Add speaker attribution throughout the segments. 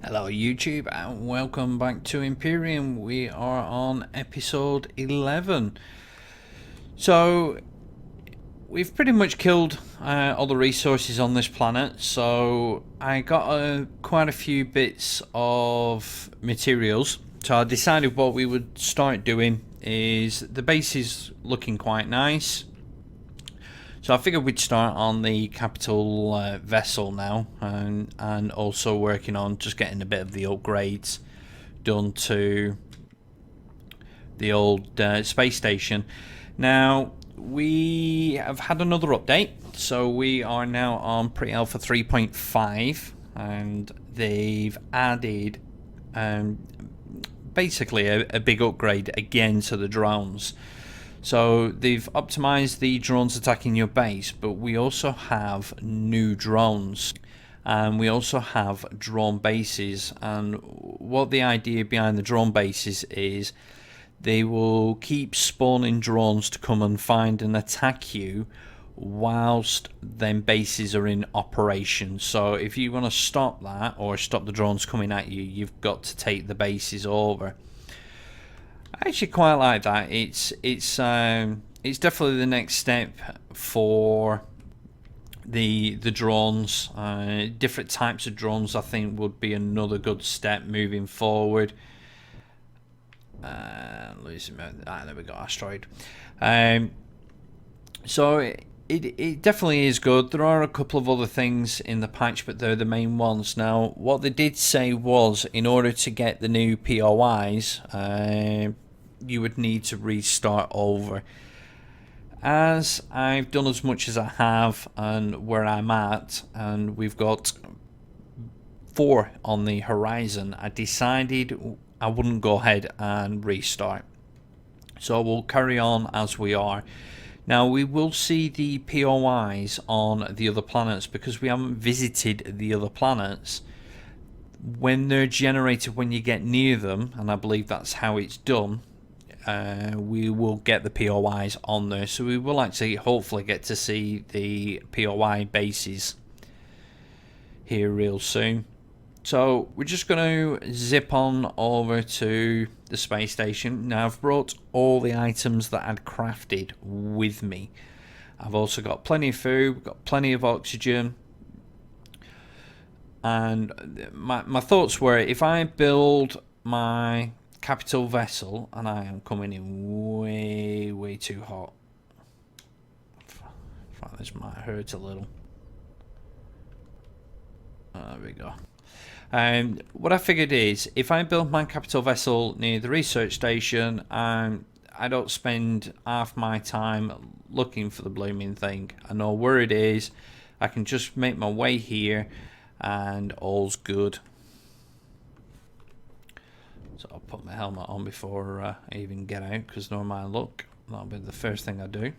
Speaker 1: Hello YouTube and welcome back to Empyrion. We are on episode 11. So we've pretty much killed all the resources on this planet, so I got quite a few bits of materials. So I decided what we would start doing is the base is looking quite nice. So I figured we'd start on the capital vessel now, and also working on just getting a bit of the upgrades done to the old space station. Now we have had another update, so we are now on pre-alpha 3.5, and they've added basically a big upgrade again to the drones. So they've optimized the drones attacking your base, but we also have new drones, and we also have drone bases. And what the idea behind the drone bases is, they will keep spawning drones to come and find and attack you whilst them bases are in operation. So if you want to stop that, or stop the drones coming at you, you've got to take the bases over. I actually quite like that. It's definitely the next step for the drones. Different types of drones, I think, would be another good step moving forward. There we go, asteroid. So it definitely is good. There are a couple of other things in the patch, but they're the main ones. Now, what they did say was, in order to get the new POIs, you would need to restart over. As I've done as much as I have and where I'm at, and we've got 4 on the horizon, I decided I wouldn't go ahead and restart. So we'll carry on as we are. Now we will see the POIs on the other planets, because we haven't visited the other planets. When they're generated when you get near them, and I believe that's how it's done, we will get the POIs on there. So we will actually hopefully get to see the POI bases here real soon. So we're just going to zip on over to the space station. Now I've brought all the items that I'd crafted with me. I've also got plenty of food, got plenty of oxygen. And my thoughts were, if I build my capital vessel, and I am coming in way too hot. This might hurt a little. There we go. What I figured is, if I build my capital vessel near the research station, I don't spend half my time looking for the blooming thing. I know where it is. I can just make my way here, and all's good. So I'll put my helmet on before I even get out, because no my luck, that'll be the first thing I do,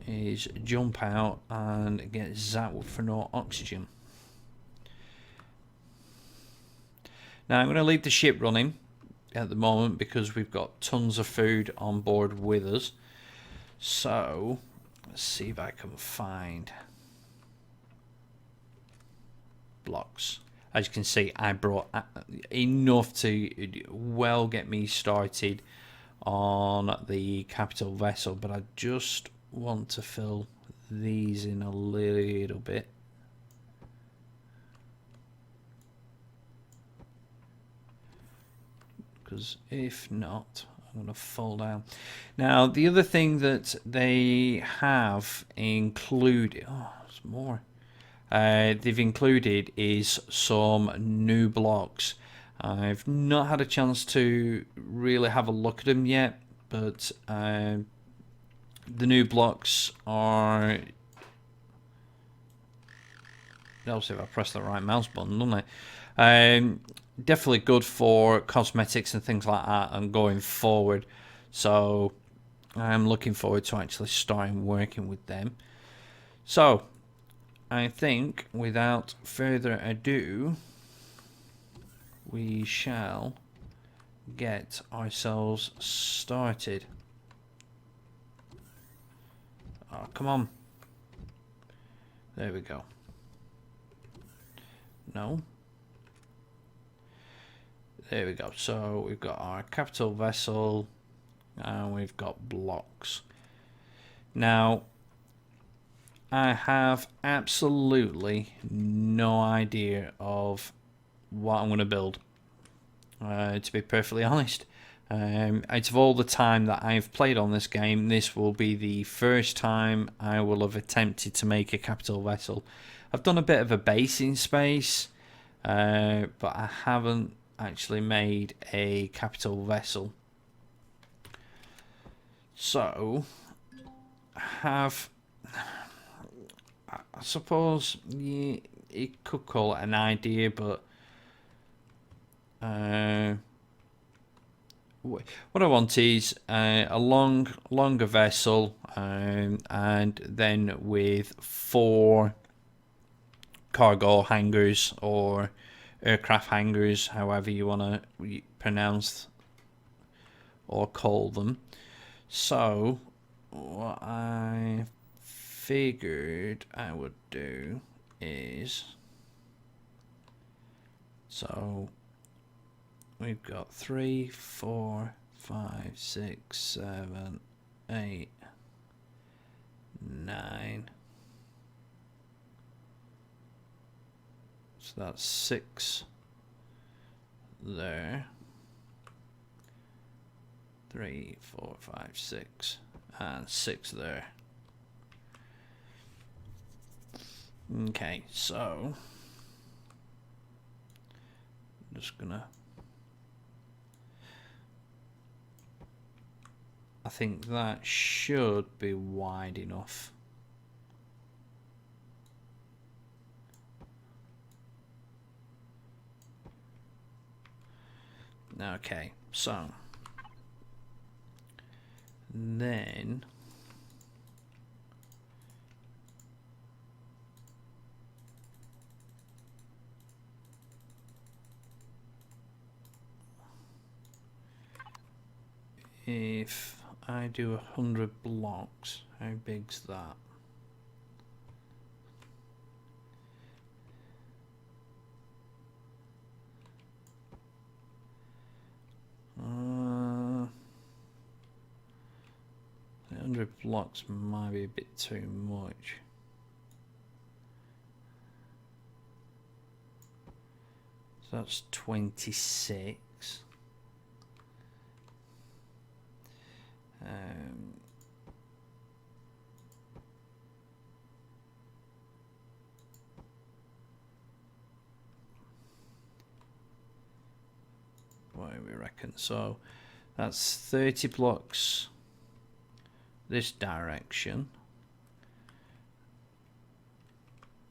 Speaker 1: is jump out and get zapped for no oxygen. Now I'm going to leave the ship running at the moment, because we've got tons of food on board with us. So let's see if I can find blocks. As you can see, I brought enough to well get me started on the capital vessel, but I just want to fill these in a little bit. Because if not, I'm going to fall down. Now, the other thing that they have included... Oh, there's more. They've included is some new blocks. I've not had a chance to really have a look at them yet, but the new blocks are... I'll see if I press the right mouse button, don't I? Definitely good for cosmetics and things like that, and going forward. So I'm looking forward to actually starting working with them. So I think, without further ado, we shall get ourselves started. Oh, come on. There we go. No. there we go. So we've got our capital vessel and we've got blocks. Now, I have absolutely no idea of what I'm going to build, to be perfectly honest. Out of all the time that I've played on this game, this will be the first time I will have attempted to make a capital vessel. I've done a bit of a base in space, but I haven't actually made a capital vessel. So, I suppose you could call it an idea, but what I want is a longer vessel, and then with 4 cargo hangars or aircraft hangars, however you want to pronounce or call them. So what I figured I would do is, so we've got 3, 4, 5, 6, 7, 8, 9. So that's 6 there. 3, 4, 5, 6, and 6 there. Okay, so I'm just gonna, I think that should be wide enough. Okay, so then if I do 100 blocks, how big's that? Uh, 100 blocks might be a bit too much. So that's 26. What do we reckon? So that's 30 blocks this direction,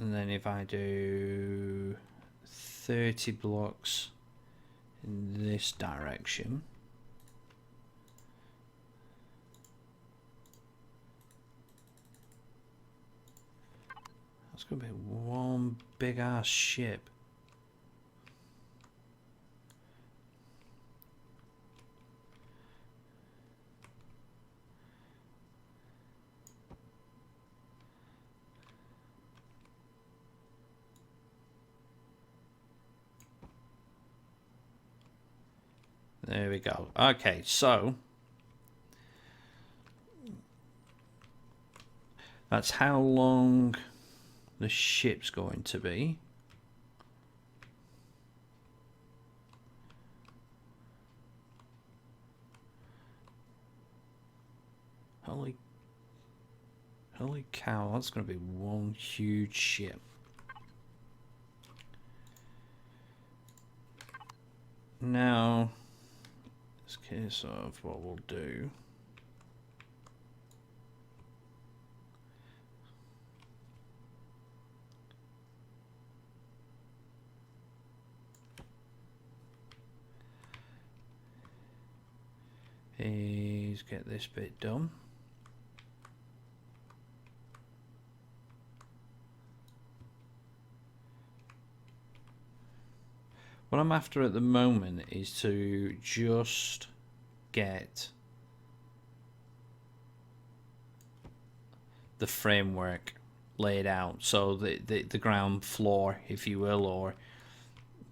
Speaker 1: and then if I do 30 blocks in this direction, that's gonna be one big ass ship. There we go. Okay, so that's how long the ship's going to be. Holy cow, that's going to be one huge ship. Now, in this case of what we'll do, is get this bit done. What I'm after at the moment is to just get the framework laid out, so the ground floor, if you will, or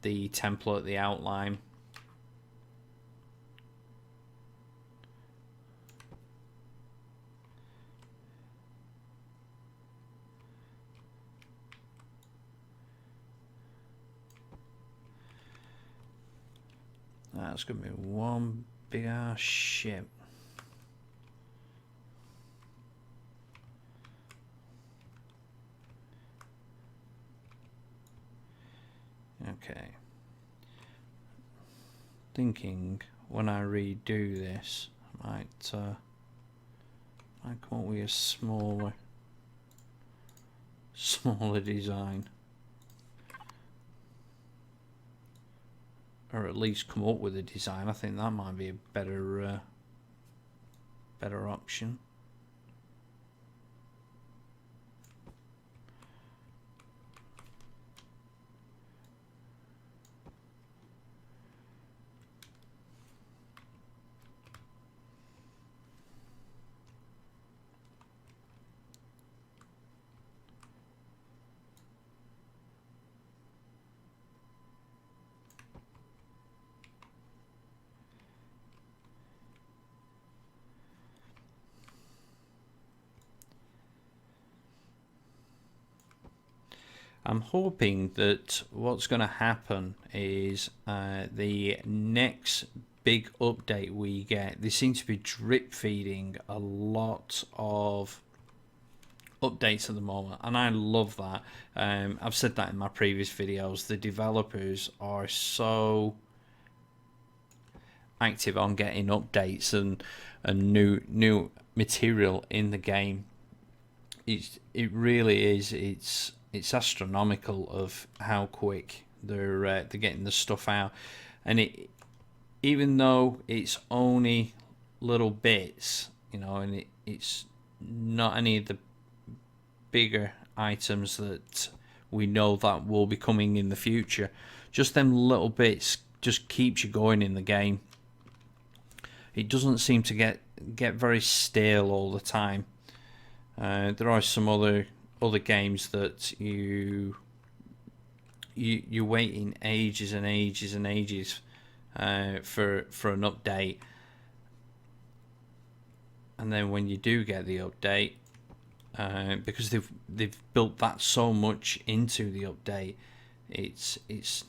Speaker 1: the template, the outline. That's gonna be one big ass ship. Okay. Thinking when I redo this, I might come up with a smaller design, or at least come up with a design. I think that might be a better option. I'm hoping that what's going to happen is the next big update we get, they seem to be drip feeding a lot of updates at the moment, and I love that. I've said that in my previous videos. The developers are so active on getting updates and new material in the game. It really is. It's astronomical of how quick they're getting the stuff out, and even though it's only little bits, you know, and it's not any of the bigger items that we know that will be coming in the future. Just them little bits just keeps you going in the game. It doesn't seem to get very stale all the time. There are some other games that you're waiting ages and ages and ages for an update, and then when you do get the update, because they've built that so much into the update, it's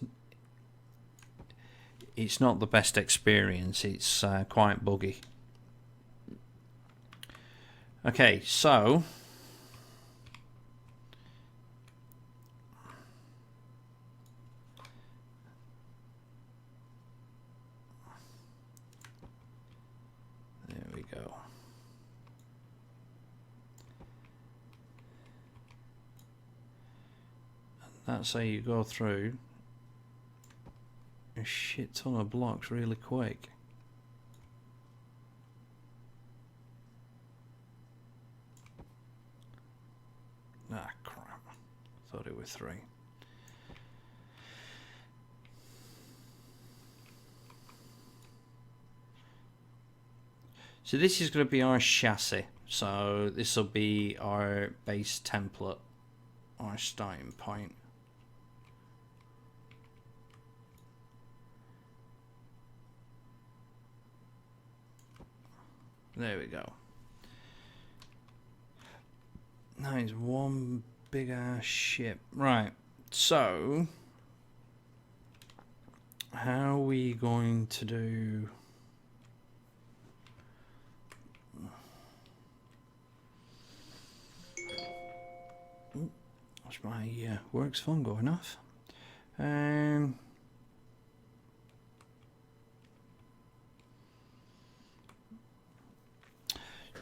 Speaker 1: not the best experience. It's quite buggy. Okay, so there we go. And that's how you go through a shit ton of blocks really quick. Ah, crap. Thought it was 3. So this is going to be our chassis. So this will be our base template, our starting point. There we go. Now it's one big ass ship. Right, so how are we going to do? That's my works phone going off.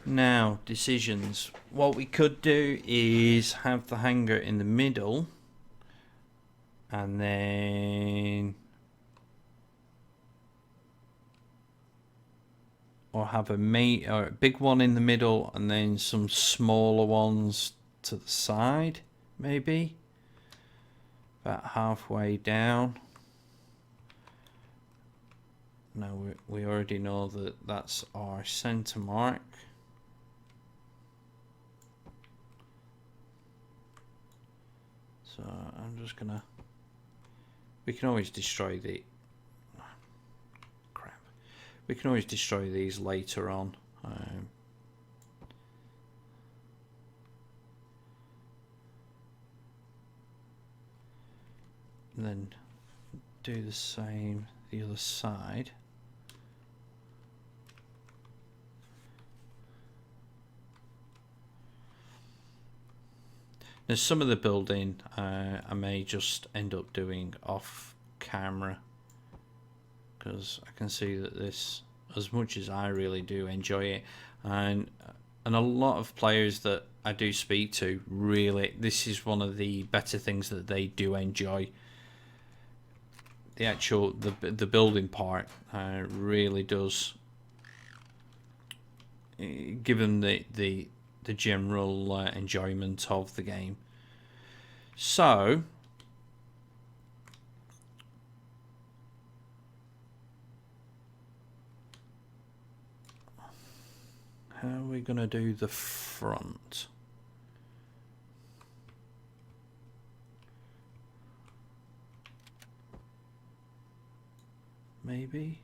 Speaker 1: Now, decisions. What we could do is have the hangar in the middle, and then or have a big one in the middle and then some smaller ones to the side, maybe about halfway down. Now we already know that that's our center mark. So I'm just gonna, we can always destroy the, crap, we can always destroy these later on. And then do the same the other side. Now some of the building I may just end up doing off camera, because I can see that this, as much as I really do enjoy it, and a lot of players that I do speak to, really, this is one of the better things that they do enjoy. The actual the building part really does give them the general enjoyment of the game. So how are we gonna do the front? Maybe.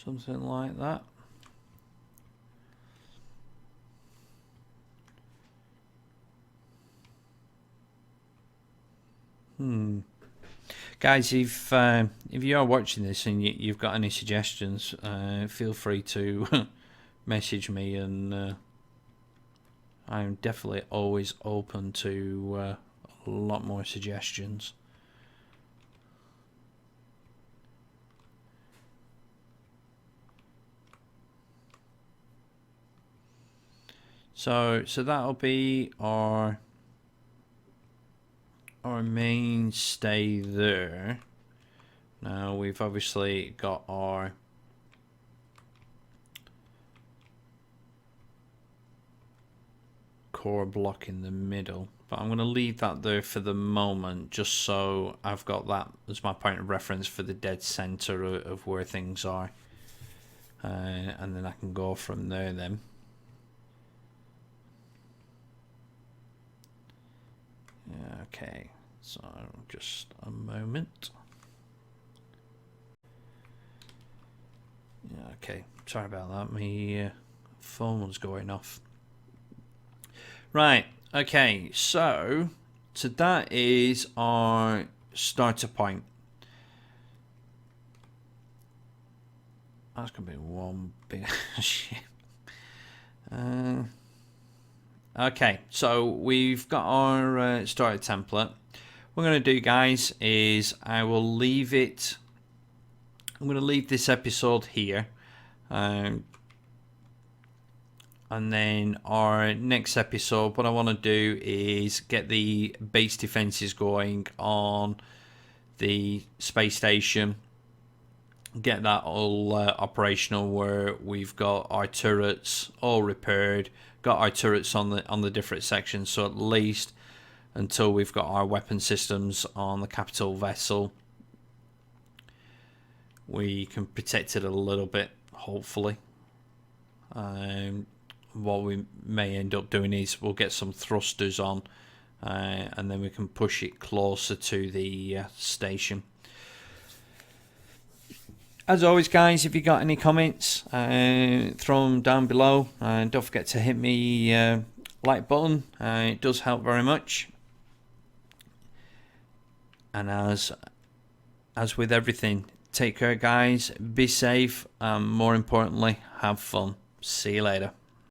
Speaker 1: Something like that. Guys, if you are watching this and you've got any suggestions, feel free to message me, and I'm definitely always open to a lot more suggestions. So that'll be our mainstay there. Now we've obviously got our core block in the middle, but I'm going to leave that there for the moment, just so I've got that as my point of reference for the dead center of where things are, and then I can go from there then. Okay, so just a moment. Okay, sorry about that. My phone was going off. Right, okay, so that is our starter point. That's going to be one big ship. Okay, so we've got our starter template. What we're going to do, guys, is I will leave it. I'm going to leave this episode here. And then our next episode, what I want to do is get the base defenses going on the space station. Get that all operational, where we've got our turrets all repaired, got our turrets on the different sections, so at least until we've got our weapon systems on the capital vessel, we can protect it a little bit, hopefully. What we may end up doing is we'll get some thrusters on, and then we can push it closer to the station. As always, guys, if you got any comments, throw them down below, and don't forget to hit me like button. It does help very much. And as with everything, take care, guys. Be safe, and more importantly, have fun. See you later.